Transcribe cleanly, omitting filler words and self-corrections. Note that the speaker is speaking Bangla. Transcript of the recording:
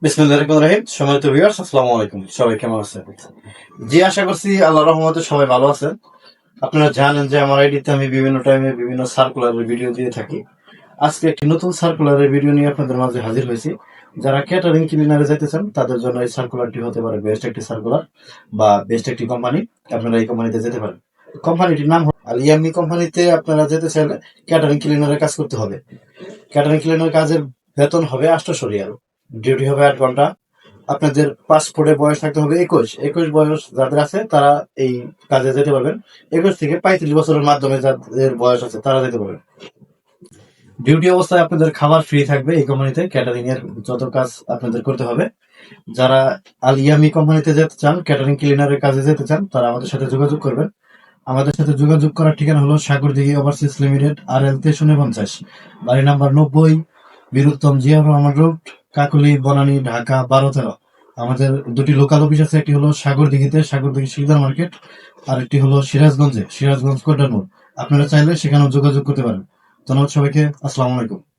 বিসমিল্লাহির রহমানির রহিম। সম্মানিত ভিউয়ার্স, আসসালামু আলাইকুম। সবাই কেমন আছেন? জি, আশা করছি আল্লাহর রহমতে সবাই ভালো আছেন। আপনারা জানেন যে আমার আইডিতে আমি বিভিন্ন টাইমে বিভিন্ন সার্কুলারের ভিডিও দিয়ে থাকি। আজকে একটি নতুন সার্কুলারের ভিডিও নিয়ে আপনাদের মাঝে হাজির হয়েছি। যারা ক্যাটারিং ক্লিনারে যেতে চান তাদের জন্য এই সার্কুলারটি হতে পারে বেস্ট একটি সার্কুলার বা বেস্ট একটি কোম্পানি। আপনারা এই কোম্পানিতে যেতে পারেন। কোম্পানিটির নাম আল ইয়ামি। কোম্পানিতে আপনারা যেতে চাইলে ক্যাটারিং ক্লিনারের কাজ করতে হবে। ক্যাটারিং ক্লিনার কাজের বেতন হবে 800 রিয়াল। ডিউটি হবে 8 ঘন্টা। আপনাদের পাসপোর্টে বয়স থাকতে হবে 21 বয়স যাদের আছে তারা এই কাজে যেতে পারবেন। 21 থেকে 35 বছরের মাধ্যমে যাদের বয়স আছে তারা যেতে পারবেন। ডিউটি অবস্থায় আপনাদের খাবার ফ্রি থাকবে। এই কোম্পানিতে ক্যাটারিং এর যত কাজ আপনাদের করতে হবে। যারা আল ইয়ামি কোম্পানিতে যেতে চান, ক্যাটারিং ক্লিনারের কাজে যেতে চান, তারা আমাদের সাথে যোগাযোগ করবেন। আমাদের সাথে যোগাযোগ করার ঠিকানা হলো সাগরদিঘি ওভারসিজ লিমিটেড, RL 5350, বাড়ি নাম্বার 90, বীরুত্তম জিয়াউর রহমান রোড, কাকলি, বনানী, ঢাকা 1213। আমাদের দুটি লোকাল অফিস আছে, একটি হলো সাগরদিঘিতে, সাগরদিঘি শিকদার মার্কেট, আর একটি হলো সিরাজগঞ্জে, সিরাজগঞ্জ কোট্টার মোড়। আপনারা চাইলে সেখানেও যোগাযোগ করতে পারেন। ধন্যবাদ সবাইকে। আসসালামু আলাইকুম।